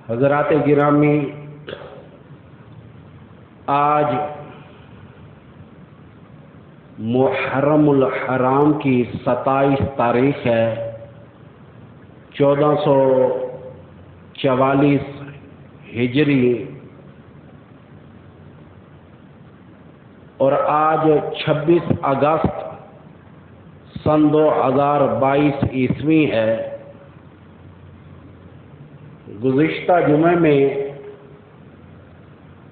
حضرات گرامی، آج محرم الحرام کی 27 تاریخ ہے، 1444 ہجری، اور آج 26 اگست سن 2022 عیسوی ہے۔ گزشتہ جمعے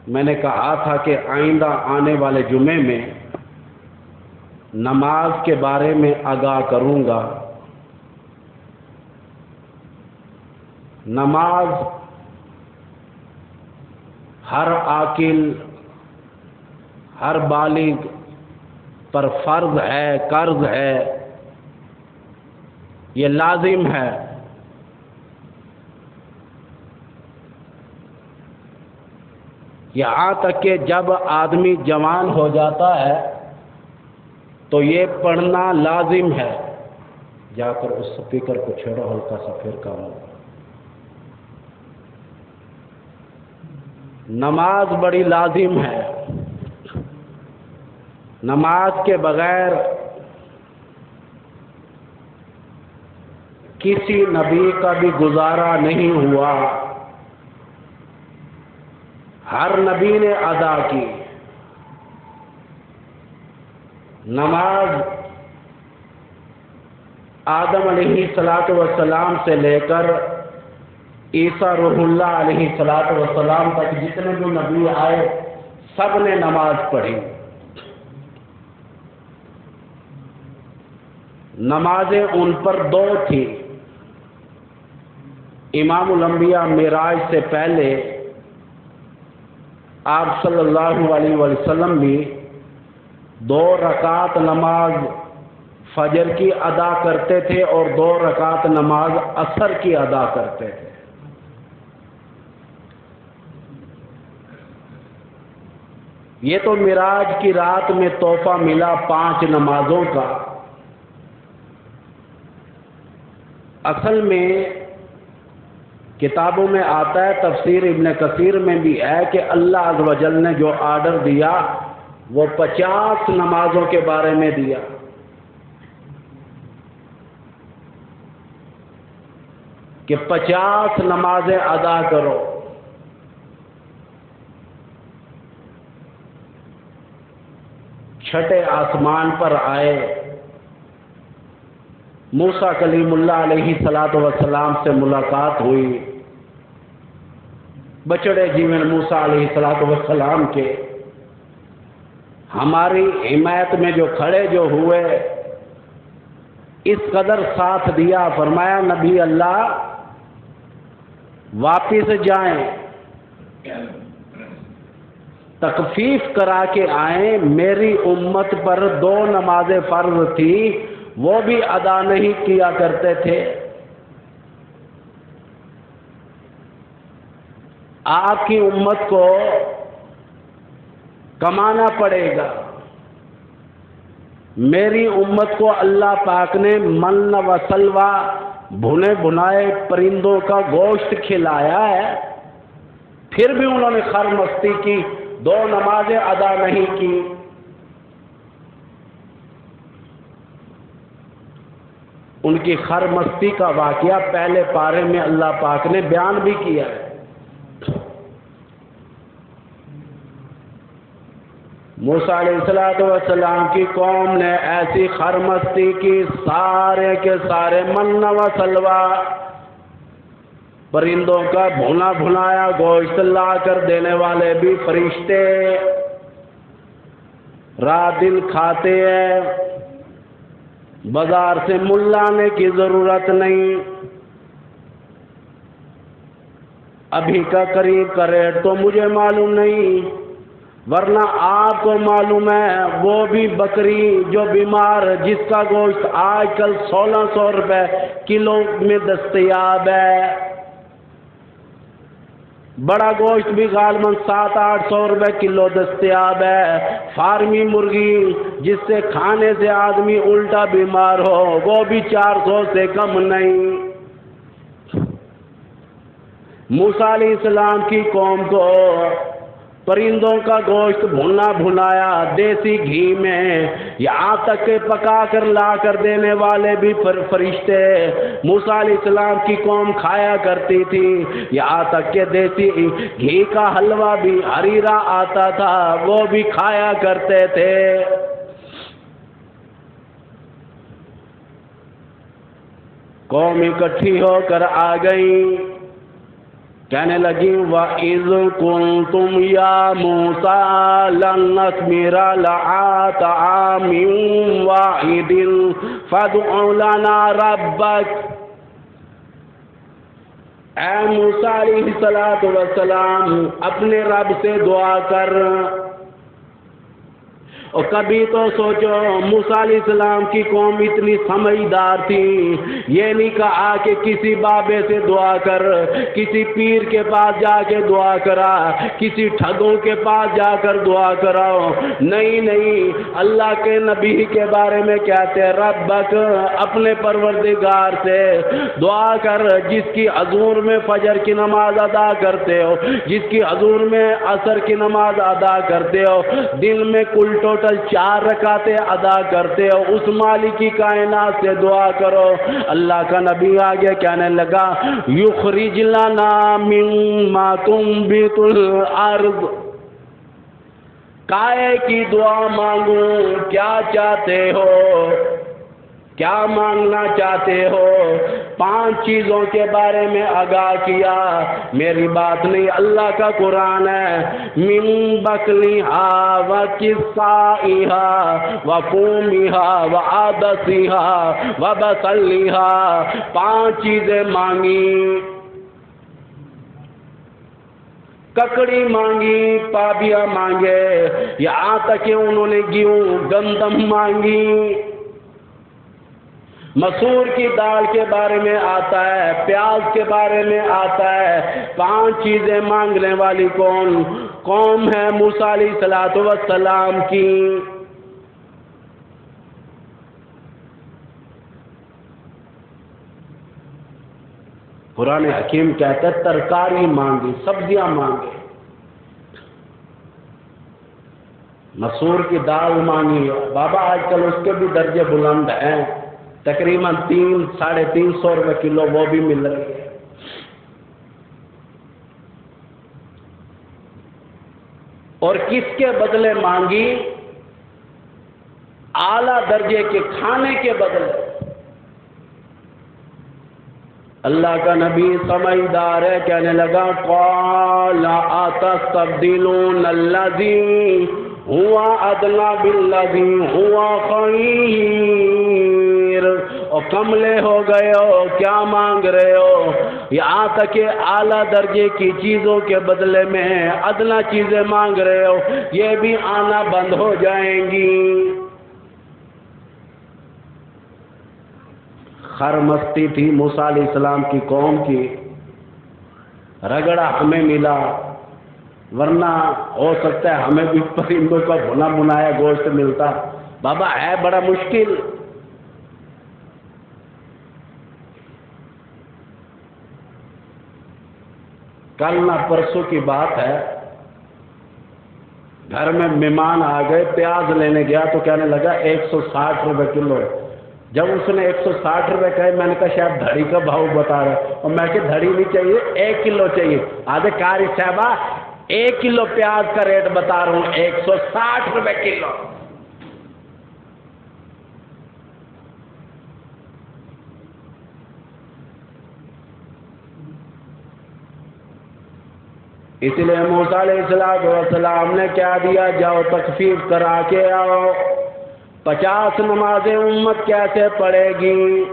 میں نے کہا تھا کہ آئندہ آنے والے جمعے میں نماز کے بارے میں آگاہ کروں گا۔ نماز ہر عاقل، ہر بالغ پر فرض ہے، قرض ہے، یہ لازم ہے۔ یہاں تک کہ جب آدمی جوان ہو جاتا ہے تو یہ پڑھنا لازم ہے۔ جا کر اس سپیکر کو چھوڑو، ہلکا سا پھر کام ہوگا۔ نماز بڑی لازم ہے۔ نماز کے بغیر کسی نبی کا بھی گزارا نہیں ہوا۔ ہر نبی نے ادا کی نماز۔ آدم علیہ السلام سے لے کر عیسیٰ روح اللہ علیہ السلام تک جتنے بھی نبی آئے سب نے نماز پڑھی۔ نمازیں ان پر 2 تھی۔ امام الانبیاء معراج سے پہلے آپ صلی اللہ علیہ وسلم بھی 2 رکعت نماز فجر کی ادا کرتے تھے اور 2 رکعت نماز عصر کی ادا کرتے تھے۔ یہ تو معراج کی رات میں تحفہ ملا 5 نمازوں کا۔ اصل میں کتابوں میں آتا ہے، تفسیر ابن کثیر میں بھی ہے کہ اللہ عز و جل نے جو آرڈر دیا وہ 50 نمازوں کے بارے میں دیا۔ کہ 50 نمازیں ادا کرو۔ چھٹے آسمان پر آئے، موسیٰ کلیم اللہ علیہ السلام سے ملاقات ہوئی۔ بچڑے جیون موسیٰ علیہ السلام کے ہماری حمایت میں جو کھڑے جو ہوئے، اس قدر ساتھ دیا، فرمایا نبی اللہ واپس جائیں، تخفیف کرا کے آئیں۔ میری امت پر 2 نمازیں فرض تھی، وہ بھی ادا نہیں کیا کرتے تھے۔ آپ کی امت کو کمانا پڑے گا۔ میری امت کو اللہ پاک نے من و سلوہ، بھنے بھنائے پرندوں کا گوشت کھلایا ہے، پھر بھی انہوں نے خر مستی کی، 2 نمازیں ادا نہیں کی۔ ان کی خر مستی کا واقعہ پہلے پارے میں اللہ پاک نے بیان بھی کیا ہے۔ موسیٰ علیہ السلام کی قوم نے ایسی خر مستی کی، سارے کے سارے من و سلوہ، پرندوں کا بھنا بھنایا گوشت لا کر دینے والے بھی فرشتے رات دن کھاتے ہیں۔ بازار سے مول لانے کی ضرورت نہیں۔ ابھی کا قریب کا ریٹ تو مجھے معلوم نہیں، ورنہ آپ کو معلوم ہے وہ بھی بکری جو بیمار، جس کا گوشت آج کل 1600 روپے کلو میں دستیاب ہے، بڑا گوشت بھی غالباً 700-800 روپے کلو دستیاب ہے۔ فارمی مرغی جس سے کھانے سے آدمی الٹا بیمار ہو، وہ بھی 400 سے کم نہیں۔ موسیٰ علیہ السلام کی قوم کو پرندوں کا گوشت بھونا بھنایا دیسی گھی میں، یہاں تک کہ پکا کر لا کر دینے والے بھی فرشتے موسیٰ علیہ السلام کی قوم کھایا کرتی تھی، یہاں تک کہ دیسی گھی کا حلوہ بھی ہریرا آتا تھا وہ بھی کھایا کرتے تھے۔ قوم اکٹھی ہو کر آ گئی، کہنے لگی وَإِذْ كُنْتُمْ يَا مُوسَىٰ لَن نَّصْبِرَ عَلَىٰ طَعَامٍ وَاحِدٍ فَادْعُ لَنَا رَبَّكَ، اے موسیٰ علیہ السلام اپنے رب سے دعا کر۔ اور کبھی تو سوچو موسیٰ علیہ السلام کی قوم اتنی سمجھدار تھی، یہ نہیں کہا کہ کسی بابے سے دعا کر، کسی پیر کے پاس جا کے دعا کرا، کسی ٹھگوں کے پاس جا کر دعا کراؤ، نہیں، اللہ کے نبی کے بارے میں کہتے ہیں ربک، اپنے پروردگار سے دعا کر جس کی حضور میں فجر کی نماز ادا کرتے ہو، جس کی حضور میں عصر کی نماز ادا کرتے ہو، دن میں کل ٹوٹل 4 رکعتیں ادا کرتے ہو، اس مالک کی کائنات سے دعا کرو۔ اللہ کا نبی آگے کہنے لگا یخرج لنا مما تنبت الارض، کائے کی دعا مانگوں، کیا چاہتے ہو، کیا مانگنا چاہتے ہو؟ 5 چیزوں کے بارے میں آگاہ کیا، میری بات نہیں اللہ کا قرآن ہے، من بکلیہا وکسائیہا وفومیہا وعدسیہا وبسلیہا، 5 چیزیں مانگی، ککڑی مانگی، پابیا مانگے، یہاں تک کہ انہوں نے گیہوں گندم مانگی، مسور کی دال کے بارے میں آتا ہے، پیاز کے بارے میں آتا ہے۔ 5 چیزیں مانگنے والی قوم ہے موسیٰ علیہ السلام کی۔ قرآن حکیم کہتا ہے ترکاری مانگی، سبزیاں مانگے، مسور کی دال مانگی، بابا آج کل اس کے بھی درجے بلند ہیں، تقریباً 300-350 روپے کلو وہ بھی مل رہی ہے۔ اور کس کے بدلے مانگی؟ اعلیٰ درجے کے کھانے کے بدلے۔ اللہ کا نبی سمجھدار ہے، کہنے لگا قال اتستبدلون الذی ہوا ادنی بالذی ہوا خیر، اور کملے ہو گئے ہو، کیا مانگ رہے ہو؟ یہاں تک کہ اعلیٰ درجے کی چیزوں کے بدلے میں ادنا چیزیں مانگ رہے ہو، یہ بھی آنا بند ہو جائیں گی۔ خر مستی تھی موسیٰ علیہ السلام کی قوم کی، رگڑا ہمیں ملا، ورنہ ہو سکتا ہے ہمیں بھی پرندوں کا بھنا بنایا گوشت ملتا۔ بابا ہے بڑا مشکل۔ کل نہ پرسوں کی بات ہے، گھر میں مہمان آ گئے، پیاز لینے گیا تو کہنے لگا 160 روپے کلو۔ جب اس نے 160 روپے کہے، میں نے کہا شاید دھڑی کا بھاؤ بتا رہا ہے، اور میں کہ دھڑی نہیں چاہیے، 1 کلو چاہیے۔ آدھے قاری صاحبہ 1 کلو پیاز کا ریٹ بتا رہا ہوں، 160 روپے کلو۔ اس لیے موسیٰ علیہ السلام نے کیا دیا، جاؤ تخفیف کرا کے آؤ۔ 50 نمازیں امت کیسے پڑھے گی؟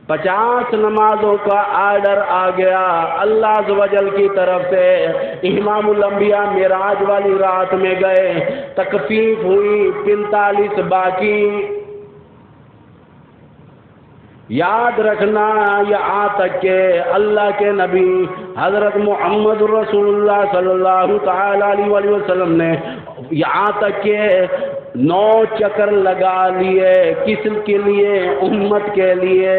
50 نمازوں کا آرڈر آ گیا اللہ عز و جل کی طرف سے۔ امام الانبیاء معراج والی رات میں گئے، تخفیف ہوئی، 45 باقی۔ یاد رکھنا یہاں تک کہ اللہ کے نبی حضرت محمد رسول اللہ صلی اللہ تعالی علیہ وسلم نے یہاں تک کہ 9 چکر لگا لیے، کس کے لیے؟ امت کے لیے۔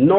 9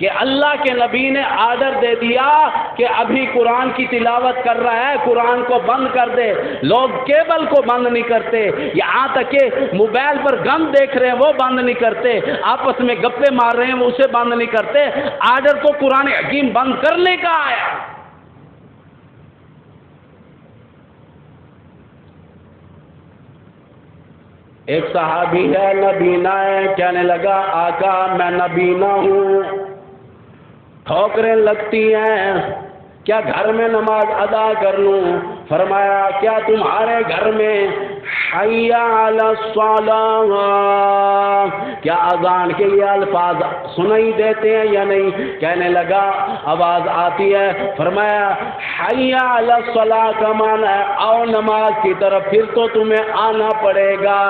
کہ اللہ کے نبی نے آرڈر دے دیا کہ ابھی قرآن کی تلاوت کر رہا ہے، قرآن کو بند کر دے۔ لوگ کیبل کو بند نہیں کرتے، یہاں تک کہ موبائل پر گن دیکھ رہے ہیں وہ بند نہیں کرتے، آپس میں گپے مار رہے ہیں وہ اسے بند نہیں کرتے۔ آرڈر تو قرآن حکیم بند کرنے کا آیا۔ ایک صحابی ہے نبینا ہے، کہنے لگا آقا میں نبینا ہوں، ٹھوکریں لگتی ہیں، کیا گھر میں نماز ادا کر لوں؟ فرمایا کیا تمہارے گھر میں حی علی الصلاۃ کیا اذان کے لیے الفاظ سنائی دیتے ہیں یا نہیں؟ کہنے لگا آواز آتی ہے۔ فرمایا حی علی الصلاۃ کا معنی ہے آؤ نماز کی طرف، پھر تو تمہیں آنا پڑے گا۔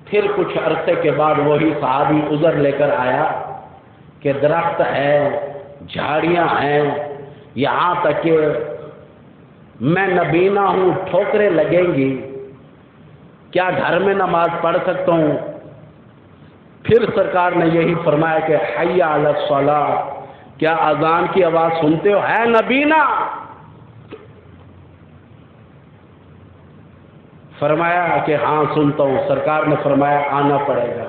پھر کچھ عرصے کے بعد وہی صحابی عذر لے کر آیا کہ درخت ہے، جھاڑیاں ہیں، یہاں تک کہ میں نبینا ہوں، ٹھوکریں لگیں گی، کیا گھر میں نماز پڑھ سکتا ہوں؟ پھر سرکار نے یہی فرمایا کہ حی علی الصلاۃ، کیا اذان کی آواز سنتے ہو؟ ہے نبینا؟ فرمایا کہ ہاں سنتا ہوں۔ سرکار نے فرمایا آنا پڑے گا۔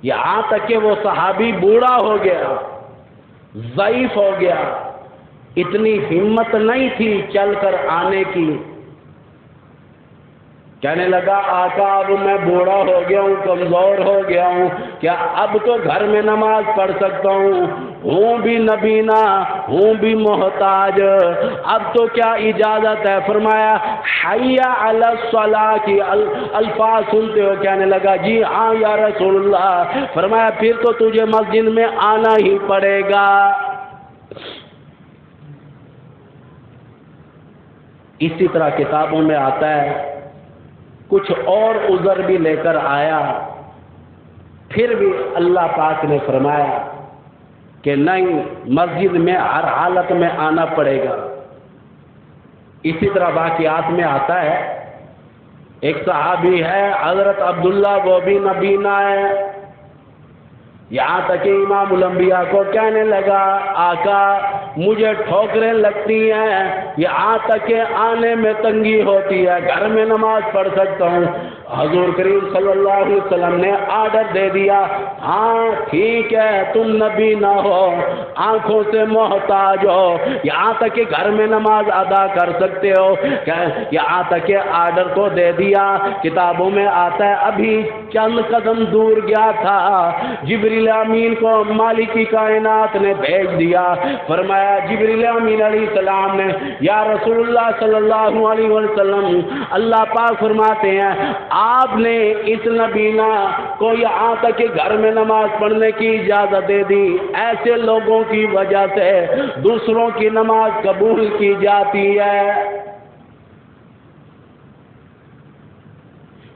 یہاں تک کہ وہ صحابی بوڑھا ہو گیا، ضعیف ہو گیا، اتنی ہمت نہیں تھی چل کر آنے کی۔ کہنے لگا آقا اب میں بوڑھا ہو گیا ہوں، کمزور ہو گیا ہوں، کیا اب تو گھر میں نماز پڑھ سکتا ہوں بھی نبینا، ہوں بھی محتاج، اب تو کیا اجازت ہے؟ فرمایا حی علی الصلاۃ کی الفاظ سنتے ہو؟ کہنے لگا جی ہاں یا رسول اللہ۔ فرمایا پھر تو تجھے مسجد میں آنا ہی پڑے گا۔ اسی طرح کتابوں میں آتا ہے کچھ اور عذر بھی لے کر آیا، پھر بھی اللہ پاک نے فرمایا کہ نہیں، مسجد میں ہر حالت میں آنا پڑے گا۔ اسی طرح واقعات میں آتا ہے ایک صحابی ہے حضرت عبداللہ، وہ بھی نبینا ہے، یہاں تک کہ امام الانبیاء کو کہنے لگا آقا مجھے ٹھوکریں لگتی ہیں، یہاں تک کہ آنے میں تنگی ہوتی ہے، گھر میں نماز پڑھ سکتا ہوں؟ حضور کریم صلی اللہ علیہ وسلم نے آرڈر دے دیا ہاں ٹھیک ہے تم نبی نہ ہو، آنکھوں سے محتاج ہو، یہاں تک کہ گھر میں نماز ادا کر سکتے ہو، یہاں تک کہ آرڈر کو دے دیا۔ کتابوں میں آتا ہے ابھی چند قدم دور گیا تھا، جبریل امین کو مالک کی کائنات نے بھیج دیا۔ فرمایا جبریل امین علیہ السلام نے یا رسول اللہ صلی اللہ علیہ وسلم، اللہ پاک فرماتے ہیں آپ نے اس نبینا کو یہاں تک کہ گھر میں نماز پڑھنے کی اجازت دے دی، ایسے لوگوں کی وجہ سے دوسروں کی نماز قبول کی جاتی ہے۔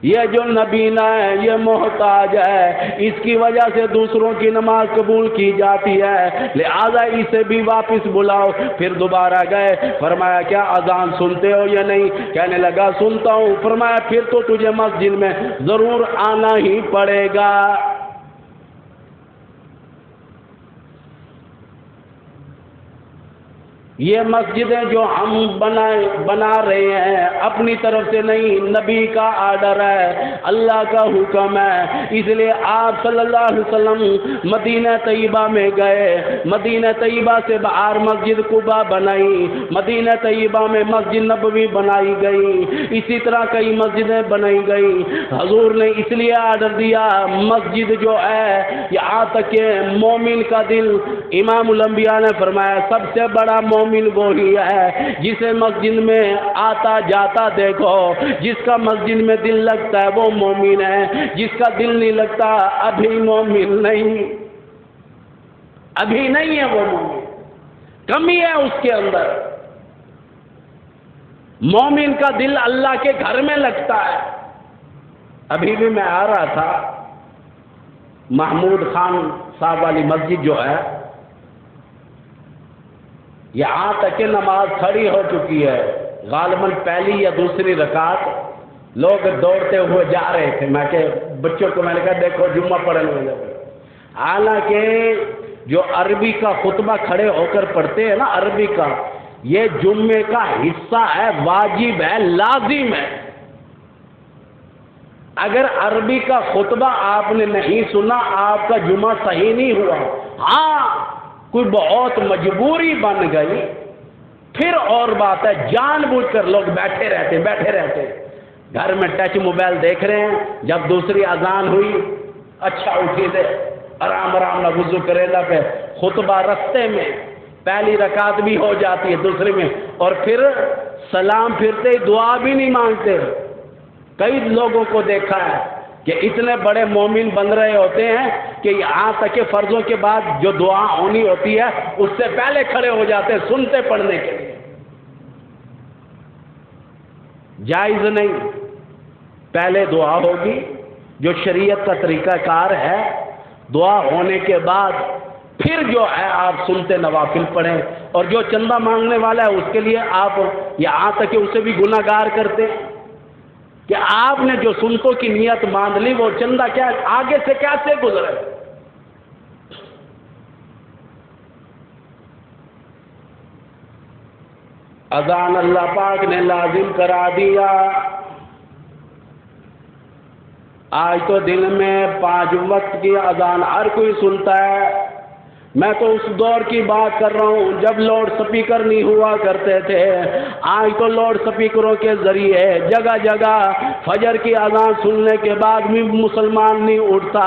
یہ جو نبینا ہے یہ محتاج ہے، اس کی وجہ سے دوسروں کی نماز قبول کی جاتی ہے، لہذا اسے بھی واپس بلاؤ۔ پھر دوبارہ گئے، فرمایا کیا اذان سنتے ہو یا نہیں؟ کہنے لگا سنتا ہوں۔ فرمایا پھر تو تجھے مسجد میں ضرور آنا ہی پڑے گا۔ یہ مسجدیں جو ہم بنا رہے ہیں اپنی طرف سے نہیں، نبی کا آرڈر ہے، اللہ کا حکم ہے۔ اس لیے آپ صلی اللہ علیہ وسلم مدینہ طیبہ میں گئے، مدینہ طیبہ سے باہر مسجد قباء بنائی، مدینہ طیبہ میں مسجد نبوی بنائی گئی، اسی طرح کئی مسجدیں بنائی گئی۔ حضور نے اس لیے آرڈر دیا، مسجد جو ہے یہاں تک کہ مومن کا دل، امام الانبیاء نے فرمایا سب سے بڑا مومن وہی ہے جسے مسجد میں آتا جاتا دیکھو، جس کا مسجد میں دل لگتا ہے وہ مومن ہے، جس کا دل نہیں لگتا ابھی مومن نہیں، ابھی نہیں ہے وہ مومن، کمی ہے اس کے اندر۔ مومن کا دل اللہ کے گھر میں لگتا ہے۔ ابھی بھی میں آ رہا تھا، محمود خان صاحب والی مسجد جو ہے یہاں تک کہ نماز کھڑی ہو چکی ہے، غالباً پہلی یا دوسری رکعت، لوگ دوڑتے ہوئے جا رہے تھے، میں کہ بچوں کو میں نے کہا دیکھو جمعہ پڑھنے والے، حالانکہ جو عربی کا خطبہ کھڑے ہو کر پڑھتے ہیں نا عربی کا، یہ جمعے کا حصہ ہے، واجب ہے، لازم ہے۔ اگر عربی کا خطبہ آپ نے نہیں سنا آپ کا جمعہ صحیح نہیں ہوا۔ ہاں کوئی بہت مجبوری بن گئی پھر اور بات ہے، جان بوجھ کر لوگ بیٹھے رہتے گھر میں ٹچ موبائل دیکھ رہے ہیں، جب دوسری اذان ہوئی اچھا اٹھی دے آرام نہ وضو کرے لا پہ خطبہ رستے میں، پہلی رکعت بھی ہو جاتی ہے دوسری میں، اور پھر سلام پھرتے ہی دعا بھی نہیں مانگتے۔ کئی لوگوں کو دیکھا ہے کہ اتنے بڑے مومن بن رہے ہوتے ہیں کہ یہاں تک کہ فرضوں کے بعد جو دعا ہونی ہوتی ہے اس سے پہلے کھڑے ہو جاتے ہیں سنتے پڑھنے کے لیے۔ جائز نہیں، پہلے دعا ہوگی جو شریعت کا طریقہ کار ہے، دعا ہونے کے بعد پھر جو ہے آپ سنتے نوافل پڑھیں، اور جو چندہ مانگنے والا ہے اس کے لیے آپ یہاں تک کہ اسے بھی گناہ گار کرتے ہیں کہ آپ نے جو سنتوں کی نیت مان لی وہ چندہ کیا آگے سے کیسے گزرے۔ اذان اللہ پاک نے لازم کرا دیا۔ آج تو دن میں 5 وقت کی اذان ہر کوئی سنتا ہے۔ میں تو اس دور کی بات کر رہا ہوں جب لاؤڈ سپیکر نہیں ہوا کرتے تھے، آج تو لاؤڈ سپیکروں کے ذریعے جگہ جگہ فجر کی اذان سننے کے بعد بھی مسلمان نہیں اٹھتا۔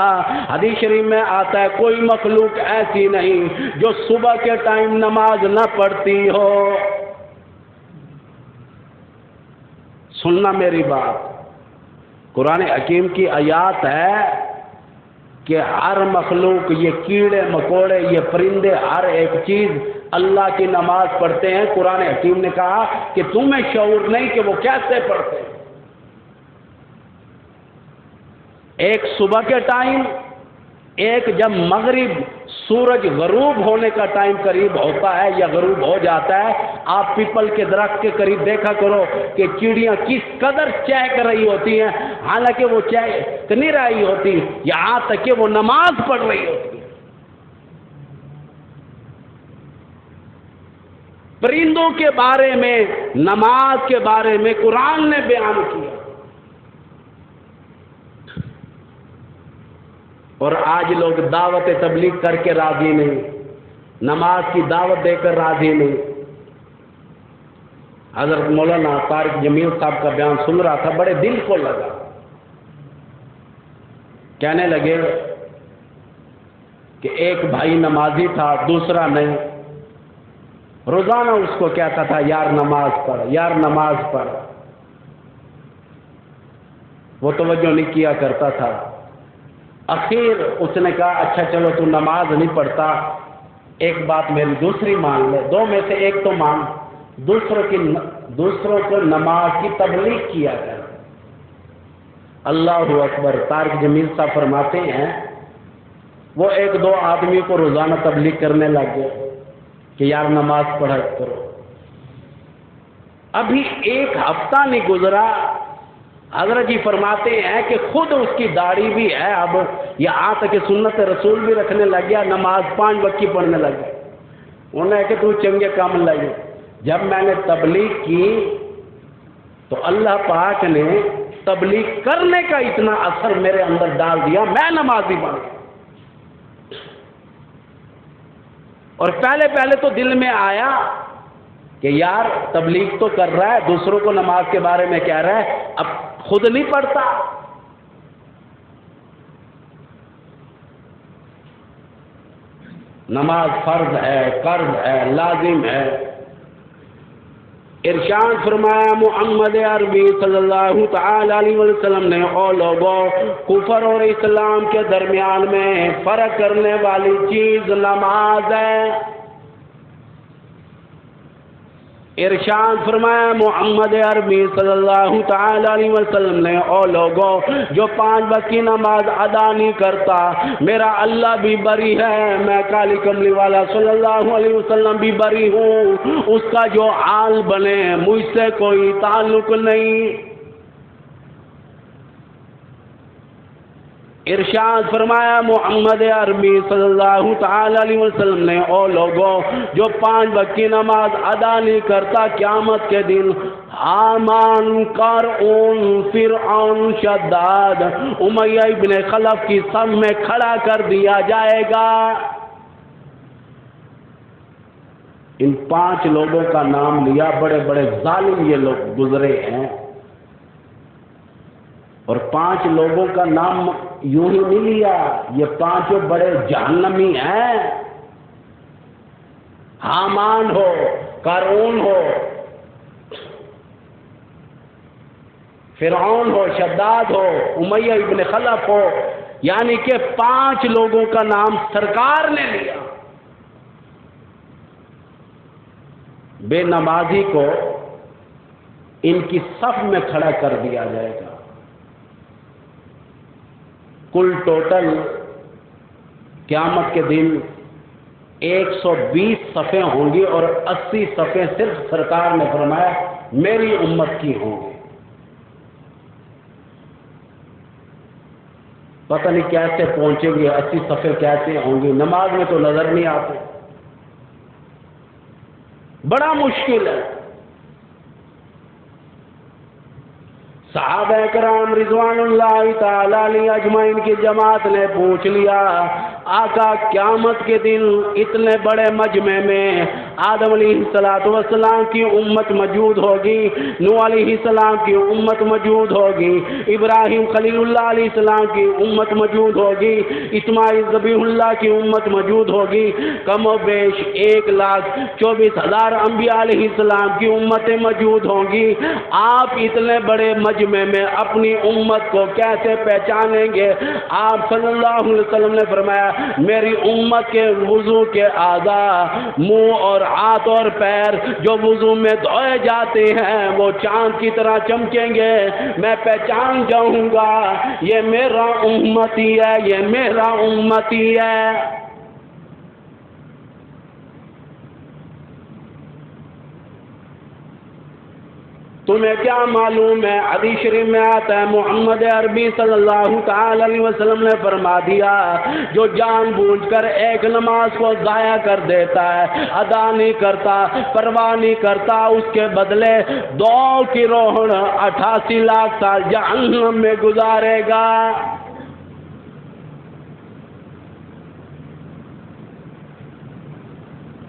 حدیث شریف میں آتا ہے کوئی مخلوق ایسی نہیں جو صبح کے ٹائم نماز نہ پڑھتی ہو۔ سننا میری بات، قرآن حکیم کی آیات ہے کہ ہر مخلوق، یہ کیڑے مکوڑے، یہ پرندے، ہر ایک چیز اللہ کی نماز پڑھتے ہیں۔ قرآن حکیم نے کہا کہ تمہیں شعور نہیں کہ وہ کیسے پڑھتے ہیں۔ ایک صبح کے ٹائم، ایک جب مغرب سورج غروب ہونے کا ٹائم قریب ہوتا ہے یا غروب ہو جاتا ہے، آپ پیپل کے درخت کے قریب دیکھا کرو کہ چڑیاں کس قدر چہک رہی ہوتی ہیں، حالانکہ وہ چہک نہیں رہی ہوتی، یہاں تک کہ وہ نماز پڑھ رہی ہوتی ہے۔ پرندوں کے بارے میں، نماز کے بارے میں قرآن نے بیان کیا، اور آج لوگ دعوت تبلیغ کر کے راضی نہیں، نماز کی دعوت دے کر راضی نہیں۔ حضرت مولانا طارق جمیل صاحب کا بیان سن رہا تھا، بڑے دل کو لگا۔ کہنے لگے کہ ایک بھائی نمازی تھا دوسرا نہیں، روزانہ اس کو کہتا تھا یار نماز پڑھ، یار نماز پڑھ، وہ توجہ نہیں کیا کرتا تھا۔ اخیر اس نے کہا اچھا چلو تو نماز نہیں پڑھتا، ایک بات میری دوسری مان لے، 2 میں سے ایک تو مان، دوسروں کو نماز کی تبلیغ کیا کر۔ اللہ اکبر۔ طارق جمیل صاحب فرماتے ہیں وہ 1-2 آدمی کو روزانہ تبلیغ کرنے لگ گئے کہ یار نماز پڑھا کرو۔ ابھی 1 ہفتہ نہیں گزرا، حضرت جی فرماتے ہیں کہ خود اس کی داڑھی بھی ہے، اب یہاں تک کہ سنت رسول بھی رکھنے لگ گیا، نماز 5 وقت کی پڑھنے لگ گیا۔ انہوں نے کہ تو چنگے کام لگے۔ جب میں نے تبلیغ کی تو اللہ پاک نے تبلیغ کرنے کا اتنا اثر میرے اندر ڈال دیا، میں نمازی بن گیا۔ اور پہلے تو دل میں آیا کہ یار تبلیغ تو کر رہا ہے، دوسروں کو نماز کے بارے میں کہہ رہا ہے، اب خود نہیں پڑھتا۔ نماز فرض ہے، قرض ہے، لازم ہے۔ ارشاد فرمایا محمد عربی صلی اللہ تعالی علیہ وسلم نے، او لوگوں، کفر اور اسلام کے درمیان میں فرق کرنے والی چیز نماز ہے۔ ارشاد فرمایا محمد عربی صلی اللہ تعالی علیہ وسلم نے، او لوگوں، جو 5 وقت کی نماز ادا نہیں کرتا میرا اللہ بھی بری ہے، میں کالی کملی والا صلی اللہ علیہ وسلم بھی بری ہوں، اس کا جو حال بنے مجھ سے کوئی تعلق نہیں۔ ارشاد فرمایا محمد عربی صلی اللہ تعالی علیہ وسلم نے، او لوگوں جو 5 وقت کی نماز ادا نہیں کرتا، قیامت کے دن حامان، قارون، فرعون، شداد، امیہ ابن خلف کی صف میں کھڑا کر دیا جائے گا۔ ان 5 لوگوں کا نام لیا، بڑے بڑے ظالم یہ لوگ گزرے ہیں، اور 5 لوگوں کا نام یوں ہی نہیں لیا، یہ 5 بڑے جہنمی ہیں۔ حامان ہو، قارون ہو، فرعون ہو، شداد ہو، امیہ ابن خلف ہو، یعنی کہ 5 لوگوں کا نام سرکار نے لیا۔ بے نمازی کو ان کی صف میں کھڑا کر دیا جائے گا۔ کل ٹوٹل قیامت کے دن 120 صفیں ہوں گی، اور 80 صفیں صرف سرکار نے فرمایا میری امت کی ہوں گی۔ پتہ نہیں کیسے پہنچیں گے، 80 صفیں کیسے ہوں گی، نماز میں تو نظر نہیں آتے، بڑا مشکل ہے۔ صحابہ کرام رضوان اللہ تعالی علیہ اجمعین کی جماعت نے پوچھ لیا، آقا قیامت کے دن اتنے بڑے مجمع میں آدم علیہ السلام کی امت موجود ہوگی، نوح علیہ السلام کی امت موجود ہوگی، ابراہیم خلیل اللہ علیہ السلام کی امت موجود ہوگی، اسماعیل ذبیح اللہ کی امت موجود ہوگی، کم و بیش 1,24,000 انبیاء علیہ السلام کی امتیں موجود ہوں گی۔ آپ اتنے بڑے مجمع میں اپنی امت کو کیسے پہچانیں گے؟ آپ صلی اللہ علیہ وسلم نے فرمایا میری امت کے وضو کے اعضاء، منہ اور ہاتھ اور پیر جو وضو میں دھوئے جاتے ہیں وہ چاند کی طرح چمکیں گے، میں پہچان جاؤں گا یہ میرا امتی ہے، یہ میرا امتی ہے۔ تمہیں کیا معلوم ہے؟ حدیث شریف میں آتا ہے محمد عربی صلی اللہ تعالی علیہ وسلم نے فرما دیا جو جان بوجھ کر ایک نماز کو ضائع کر دیتا ہے، ادا نہیں کرتا، پرواہ نہیں کرتا، اس کے بدلے 2 کی روہن 88 لاکھ سال جہنم میں گزارے گا۔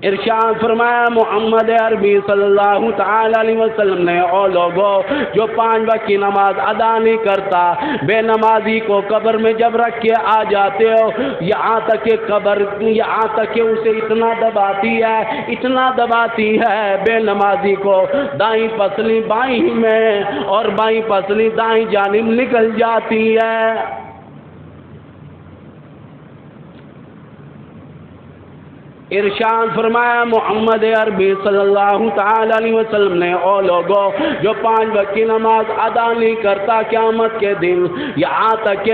ارشاد فرمایا محمد عربی صلی اللہ تعالی علیہ وسلم نے، او لوگوں جو 5 وقت کی نماز ادا نہیں کرتا، بے نمازی کو قبر میں جب رکھ کے آ جاتے ہو، یہاں تک کہ قبر اسے اتنا دباتی ہے بے نمازی کو، دائیں پسلی بائیں میں اور بائیں پسلی دائیں جانب نکل جاتی ہے۔ ارشاد فرمایا محمد عربی صلی اللہ تعالی علیہ وسلم نے، او لوگوں جو 5 وقت کی نماز ادا نہیں کرتا قیامت کے دن، یہاں تک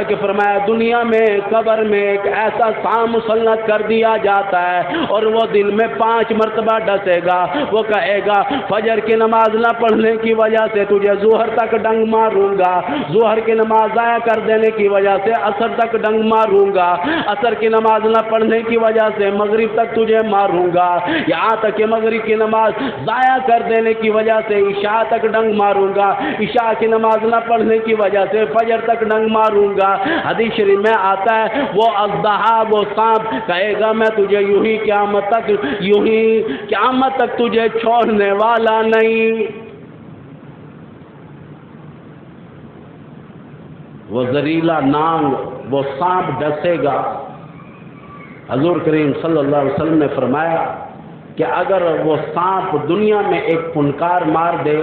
کہ فرمایا دنیا میں قبر میں ایک ایسا سام مسلط کر دیا جاتا ہے اور وہ دن میں 5 مرتبہ ڈسے گا، وہ کہے گا فجر کی نماز نہ پڑھنے کی وجہ سے تجھے ظہر تک ڈنگ ماروں گا، ظہر کی نماز ضائع کر دینے کی وجہ سے عصر تک ڈنگ ماروں گا، عصر کی نماز نہ پڑھنے کی وجہ سے مغرب تک تجھے ماروں گا، یہاں تک کہ مغرب کی نماز ضائع کر دینے کی وجہ سے عشاء تک ڈنگ ماروں گا، عشاء کی نماز نہ پڑھنے کی وجہ سے فجر تک ڈنگ ماروں گا۔ حدیث شریف میں آتا ہے وہ اژدہا، وہ سانپ کہے گا میں تجھے یوں ہی قیامت تک تجھے چھوڑنے والا نہیں۔ وہ زہریلا نانگ، وہ سانپ ڈسے گا۔ حضور کریم صلی اللہ علیہ وسلم نے فرمایا کہ اگر وہ سانپ دنیا میں ایک پھنکار مار دے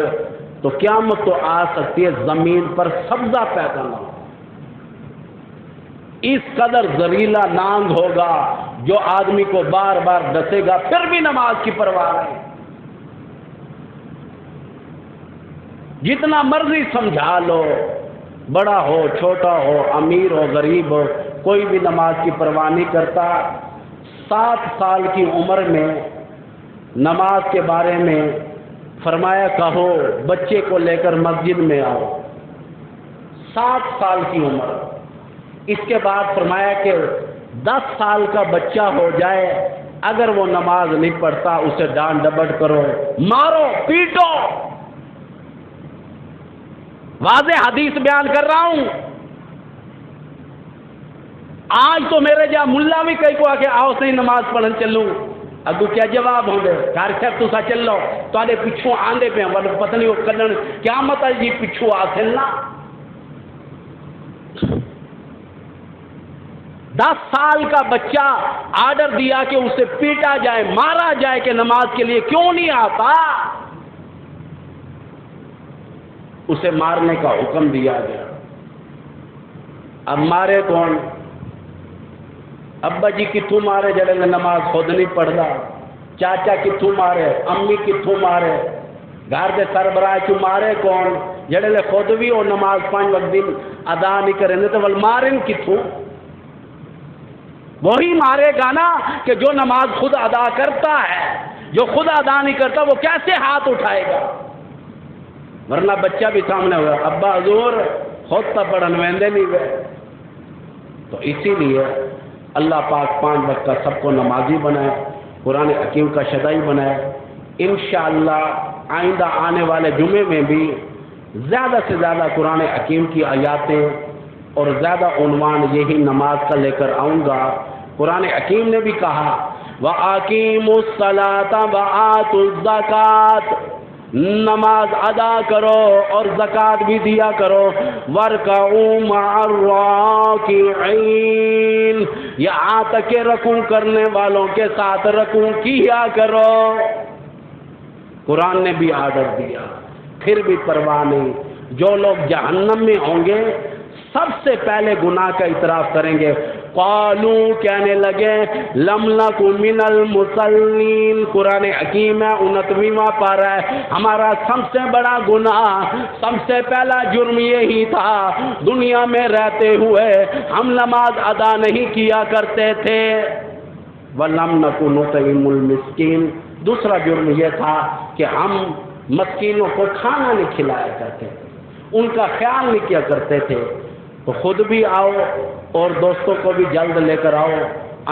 تو قیامت تو آ سکتی ہے، زمین پر سبزہ پیدا نہ ہو، اس قدر زہریلا نانگ ہوگا جو آدمی کو بار بار ڈسے گا پھر بھی نماز کی پرواہ نہیں، جتنا مرضی سمجھا لو، بڑا ہو چھوٹا ہو امیر ہو غریب ہو، کوئی بھی نماز کی پرواہ نہیں کرتا۔ 7 سال کی عمر میں نماز کے بارے میں فرمایا کہو بچے کو لے کر مسجد میں آؤ، 7 سال کی عمر، اس کے بعد فرمایا کہ 10 سال کا بچہ ہو جائے اگر وہ نماز نہیں پڑھتا اسے ڈانٹ ڈپٹ کرو، مارو، پیٹو۔ واضح حدیث بیان کر رہا ہوں۔ آج تو میرے جا ملا بھی کئی کو آ کے آؤ صحیح نماز پڑھن چلوں، اگو کیا جواب ہوں گے؟ گھر خیر تسا چلو تے پچھوں آندے پہ پتہ نہیں وہ کڈن قیامت جی پچھوں آ چلنا۔ 10 سال کا بچہ آرڈر دیا کہ اسے پیٹا جائے، مارا جائے کہ نماز کے لیے کیوں نہیں آتا؟ اسے مارنے کا حکم دیا گیا۔ اب مارے کون؟ ابا جی کتوں مارے جڑے نے نماز خود نہیں پڑھتا، چاچا کتوں مارے، امی کتوں مارے، گھر کے سربراہ چوں مارے کون؟ جڑے نے خود بھی وہ نماز 5 وقت دن ادا نہیں کریں تو ول مارن کتوں؟ وہی مارے گا نا کہ جو نماز خود ادا کرتا ہے، جو خود ادا نہیں کرتا وہ کیسے ہاتھ اٹھائے گا؟ ورنہ بچہ بھی سامنے ہوگا، ابا حضور خود تو پڑھن ویندے نہیں گئے۔ تو اسی لیے اللہ پاک 5 وقت کا سب کو نمازی بنائے، قرآن حکیم کا شدائی بنائے۔ انشاءاللہ آئندہ آنے والے جمعے میں بھی زیادہ سے زیادہ قرآن حکیم کی آیاتیں اور زیادہ عنوان یہی نماز کا لے کر آؤں گا۔ قرآن حکیم نے بھی کہا وَأَقِيمُوا الصَّلَاةَ وَآتُوا الزَّكَاةَ، نماز ادا کرو اور زکوٰۃ بھی دیا کرو، وَارْكَعُوا مَعَ الرَّاكِعِينَ، یہاں تک کہ رکوع کرنے والوں کے ساتھ رکوع کیا کرو۔ قرآن نے بھی آرڈر دیا، پھر بھی پرواہ نہیں۔ جو لوگ جہنم میں ہوں گے سب سے پہلے گناہ کا اعتراف کریں گے، قالوا کہنے لگے لم نک من المصلین۔ قرآن حکیم ہے 29واں پارہ ہے، ہمارا سب سے بڑا گناہ، سب سے پہلا جرم یہی تھا، دنیا میں رہتے ہوئے ہم نماز ادا نہیں کیا کرتے تھے۔ ولم نک نطعم المسکین، دوسرا جرم یہ تھا کہ ہم مسکینوں کو کھانا نہیں کھلایا کرتے تھے، ان کا خیال نہیں کیا کرتے تھے۔ تو خود بھی آؤ اور دوستوں کو بھی جلد لے کر آؤ۔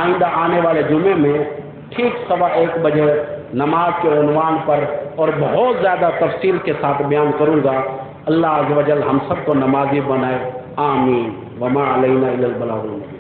آئندہ آنے والے جمعے میں ٹھیک 1:15 بجے نماز کے عنوان پر اور بہت زیادہ تفصیل کے ساتھ بیان کروں گا۔ اللہ عز و جل ہم سب کو نمازی بنائے، آمین۔ وما علینا الا البلاغ المبین۔